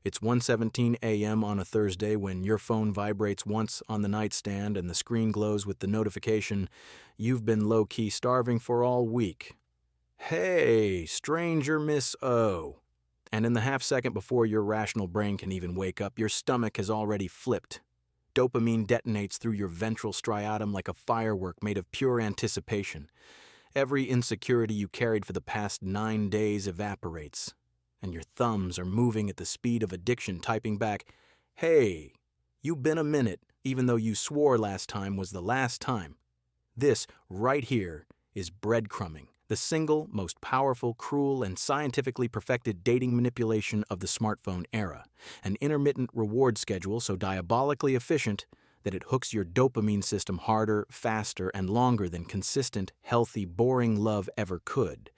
It's 1:17 a.m. on a Thursday when your phone vibrates once on the nightstand and the screen glows with the notification, "You've been low-key starving for all week. Hey, stranger Miss O." And in the half second before your rational brain can even wake up, your stomach has already flipped. Dopamine detonates through your ventral striatum like a firework made of pure anticipation. Every insecurity you carried for the past 9 days evaporates, and your thumbs are moving at the speed of addiction, typing back, "Hey, you been a minute, even though you swore last time was the last time." This, right here, is breadcrumbing, the single most powerful, cruel, and scientifically perfected dating manipulation of the smartphone era. An intermittent reward schedule so diabolically efficient that it hooks your dopamine system harder, faster, and longer than consistent, healthy, boring love ever could.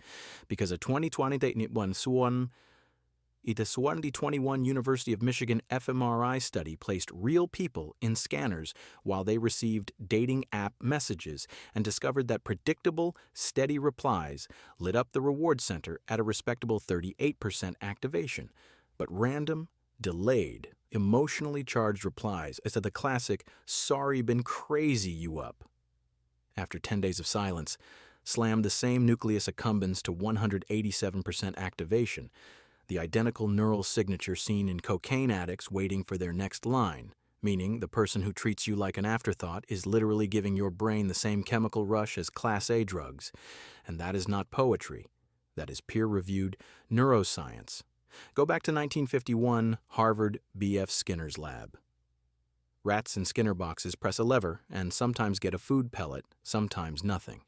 Because a 2021 University of Michigan fMRI study placed real people in scanners while they received dating app messages and discovered that predictable, steady replies lit up the reward center at a respectable 38% activation, but random, delayed, emotionally charged replies as to the classic "sorry been crazy you up" after 10 days of silence slammed the same nucleus accumbens to 187% activation, the identical neural signature seen in cocaine addicts waiting for their next line, meaning the person who treats you like an afterthought is literally giving your brain the same chemical rush as Class A drugs. And that is not poetry. That is peer-reviewed neuroscience. Go back to 1951, Harvard B.F. Skinner's lab. Rats in Skinner boxes press a lever and sometimes get a food pellet, sometimes nothing.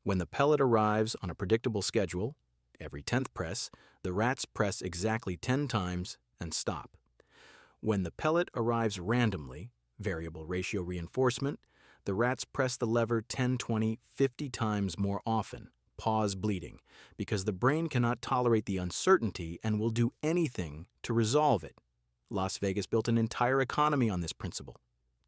When the pellet arrives on a predictable schedule, every 10th press, the rats press exactly 10 times and stop. When the pellet arrives randomly, variable ratio reinforcement, the rats press the lever 10, 20, 50 times more often, pause bleeding, because the brain cannot tolerate the uncertainty and will do anything to resolve it. Las Vegas built an entire economy on this principle.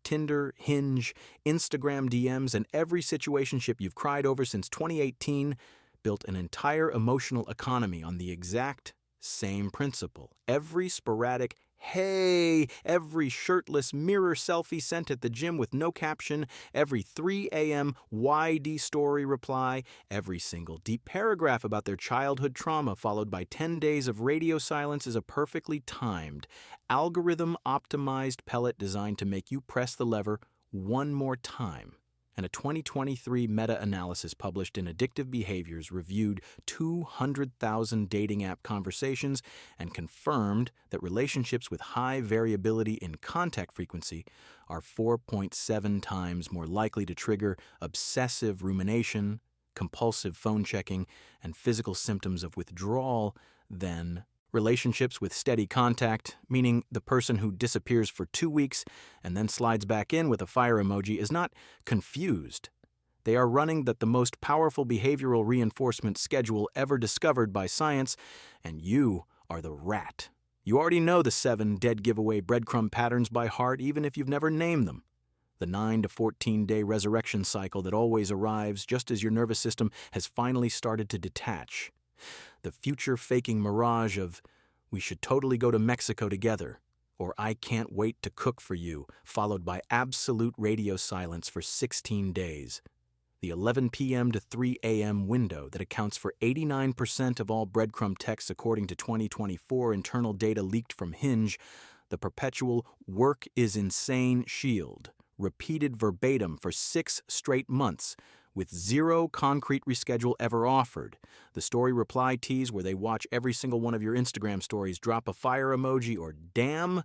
Tinder, Hinge, Instagram DMs, and every situationship you've cried over since 2018 built an entire emotional economy on the exact same principle. Every sporadic "hey," every shirtless mirror selfie sent at the gym with no caption, every 3 a.m. YD story reply, every single deep paragraph about their childhood trauma followed by 10 days of radio silence is a perfectly timed, algorithm-optimized pellet designed to make you press the lever one more time. And a 2023 meta-analysis published in Addictive Behaviors reviewed 200,000 dating app conversations and confirmed that relationships with high variability in contact frequency are 4.7 times more likely to trigger obsessive rumination, compulsive phone checking, and physical symptoms of withdrawal than relationships with steady contact, meaning the person who disappears for 2 weeks and then slides back in with a fire emoji is not confused. They are running the most powerful behavioral reinforcement schedule ever discovered by science, and you are the rat. You already know the 7 dead giveaway breadcrumb patterns by heart, even if you've never named them. The 9 to 14-day resurrection cycle that always arrives just as your nervous system has finally started to detach. The future-faking mirage of, "we should totally go to Mexico together," or "I can't wait to cook for you," followed by absolute radio silence for 16 days. The 11 p.m. to 3 a.m. window that accounts for 89% of all breadcrumb texts according to 2024 internal data leaked from Hinge, the perpetual "work is insane" shield, repeated verbatim for 6 straight months, with 0 concrete reschedule ever offered. The story reply tease where they watch every single one of your Instagram stories, drop a fire emoji or "damn,"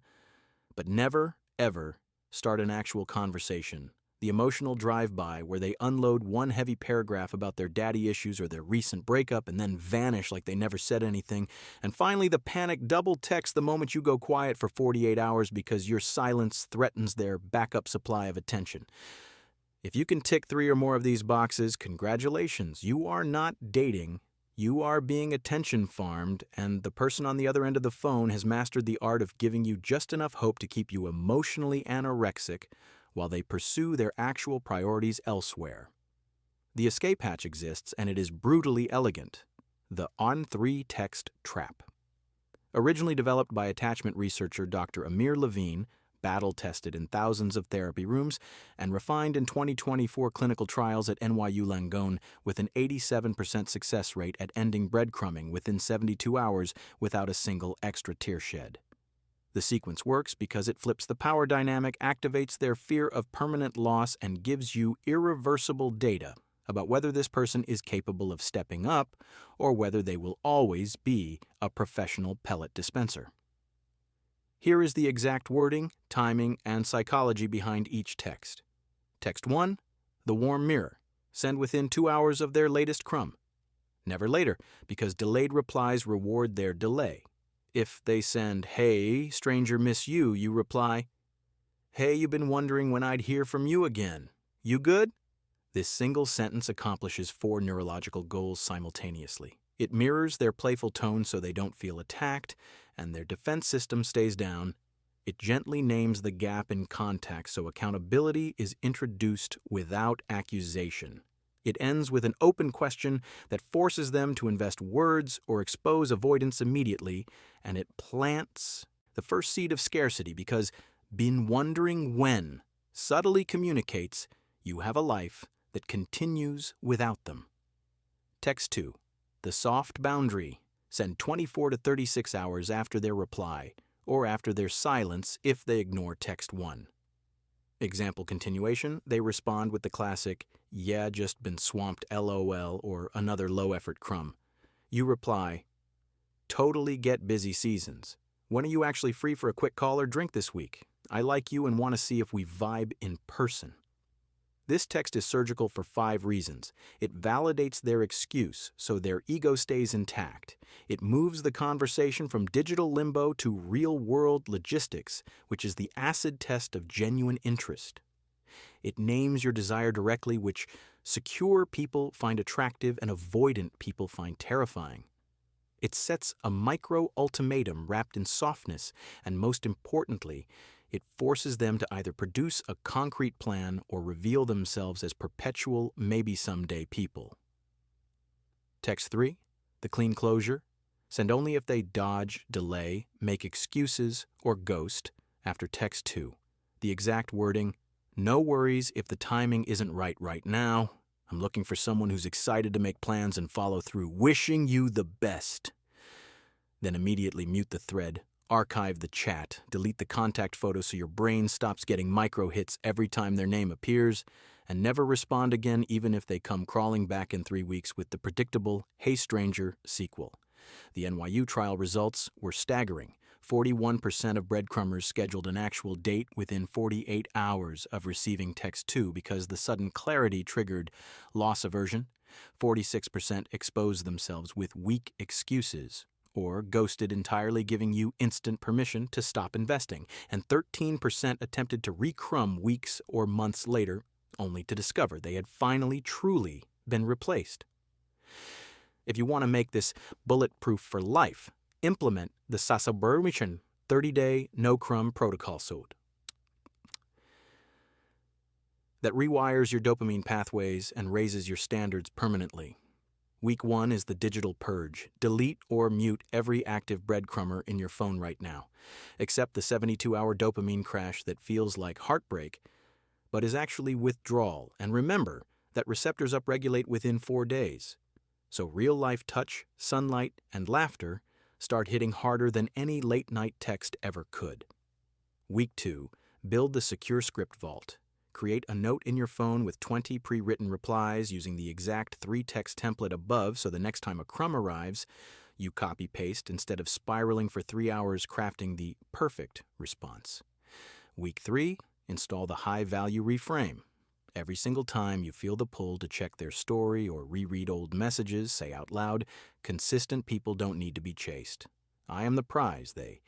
but never, ever start an actual conversation. The emotional drive-by where they unload one heavy paragraph about their daddy issues or their recent breakup and then vanish like they never said anything. And finally, the panic double text the moment you go quiet for 48 hours because your silence threatens their backup supply of attention. If you can tick 3 or more of these boxes, congratulations. You are not dating. You are being attention farmed, and the person on the other end of the phone has mastered the art of giving you just enough hope to keep you emotionally anorexic while they pursue their actual priorities elsewhere. The escape hatch exists, and it is brutally elegant. The on-3 text trap. Originally developed by attachment researcher Dr. Amir Levine, battle-tested in thousands of therapy rooms, and refined in 2024 clinical trials at NYU Langone with an 87% success rate at ending breadcrumbing within 72 hours without a single extra tear shed. The sequence works because it flips the power dynamic, activates their fear of permanent loss, and gives you irreversible data about whether this person is capable of stepping up or whether they will always be a professional pellet dispenser. Here is the exact wording, timing, and psychology behind each text. Text 1, the warm mirror. Send within 2 hours of their latest crumb. Never later, because delayed replies reward their delay. If they send, "Hey, stranger miss you," you reply, "Hey, you been wondering when I'd hear from you again. You good?" This single sentence accomplishes 4 neurological goals simultaneously. It mirrors their playful tone so they don't feel attacked, and their defense system stays down. It gently names the gap in contact so accountability is introduced without accusation. It ends with an open question that forces them to invest words or expose avoidance immediately, and it plants the first seed of scarcity because "been wondering when" subtly communicates you have a life that continues without them. Text 2. The soft boundary. Send 24 to 36 hours after their reply, or after their silence if they ignore text 1. Example continuation, they respond with the classic, "Yeah, just been swamped LOL," or another low-effort crumb. You reply, "Totally get busy seasons. When are you actually free for a quick call or drink this week? I like you and want to see if we vibe in person." This text is surgical for 5 reasons. It validates their excuse, so their ego stays intact. It moves the conversation from digital limbo to real-world logistics, which is the acid test of genuine interest. It names your desire directly, which secure people find attractive and avoidant people find terrifying. It sets a micro-ultimatum wrapped in softness, and most importantly, it forces them to either produce a concrete plan or reveal themselves as perpetual, maybe someday people. Text 3, the clean closure. Send only if they dodge, delay, make excuses, or ghost after text 2. The exact wording, "No worries if the timing isn't right now. I'm looking for someone who's excited to make plans and follow through. Wishing you the best." Then immediately mute the thread. Archive the chat, delete the contact photo so your brain stops getting micro hits every time their name appears, and never respond again even if they come crawling back in 3 weeks with the predictable "Hey Stranger" sequel. The NYU trial results were staggering. 41% of breadcrumbers scheduled an actual date within 48 hours of receiving text 2 because the sudden clarity triggered loss aversion. 46% exposed themselves with weak excuses, or ghosted entirely, giving you instant permission to stop investing, and 13% attempted to recrumb weeks or months later, only to discover they had finally truly been replaced. If you want to make this bulletproof for life, implement the situationship 30-day no-crumb protocol that rewires your dopamine pathways and raises your standards permanently. Week 1 is the digital purge. Delete or mute every active breadcrumber in your phone right now. Accept the 72-hour dopamine crash that feels like heartbreak, but is actually withdrawal. And remember that receptors upregulate within 4 days. So real-life touch, sunlight, and laughter start hitting harder than any late-night text ever could. Week 2, build the secure script vault. Create a note in your phone with 20 pre-written replies using the exact 3-text template above so the next time a crumb arrives, you copy-paste instead of spiraling for 3 hours crafting the perfect response. Week 3, install the high-value reframe. Every single time you feel the pull to check their story or reread old messages, say out loud, "Consistent people don't need to be chased. I am the prize they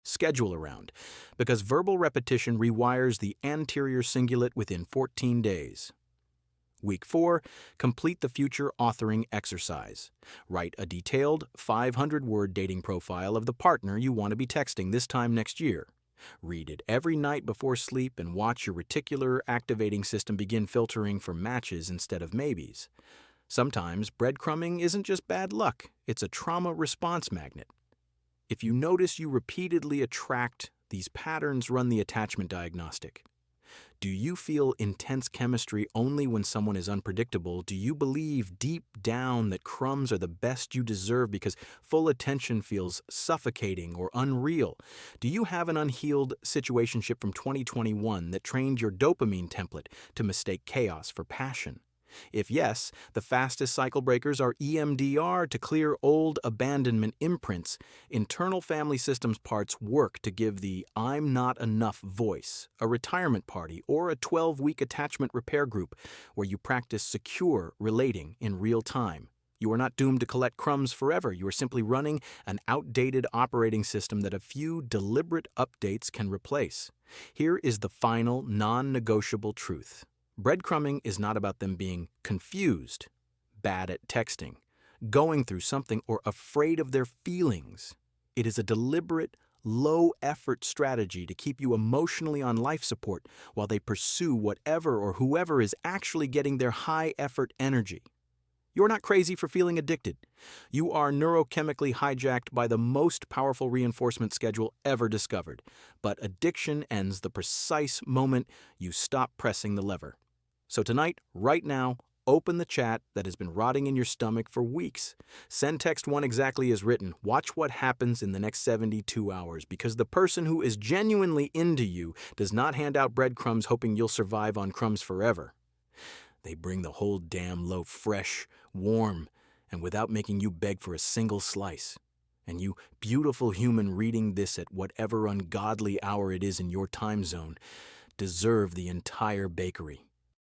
schedule around," because verbal repetition rewires the anterior cingulate within 14 days. Week 4, complete the future authoring exercise. Write a detailed 500-word dating profile of the partner you want to be texting this time next year. Read it every night before sleep and watch your reticular activating system begin filtering for matches instead of maybes. Sometimes breadcrumbing isn't just bad luck, it's a trauma response magnet. If you notice you repeatedly attract these patterns, run the attachment diagnostic. Do you feel intense chemistry only when someone is unpredictable? Do you believe deep down that crumbs are the best you deserve because full attention feels suffocating or unreal? Do you have an unhealed situationship from 2021 that trained your dopamine template to mistake chaos for passion? If yes, the fastest cycle breakers are EMDR to clear old abandonment imprints. Internal family systems parts work to give the I'm not enough voice, a retirement party, or a 12-week attachment repair group where you practice secure relating in real time. You are not doomed to collect crumbs forever. You are simply running an outdated operating system that a few deliberate updates can replace. Here is the final, non-negotiable truth. Breadcrumbing is not about them being confused, bad at texting, going through something, or afraid of their feelings. It is a deliberate, low-effort strategy to keep you emotionally on life support while they pursue whatever or whoever is actually getting their high-effort energy. You're not crazy for feeling addicted. You are neurochemically hijacked by the most powerful reinforcement schedule ever discovered. But addiction ends the precise moment you stop pressing the lever. So tonight, right now, open the chat that has been rotting in your stomach for weeks. Send text 1 exactly as written. Watch what happens in the next 72 hours, because the person who is genuinely into you does not hand out breadcrumbs hoping you'll survive on crumbs forever. They bring the whole damn loaf fresh, warm, and without making you beg for a single slice. And you beautiful human reading this at whatever ungodly hour it is in your time zone deserve the entire bakery.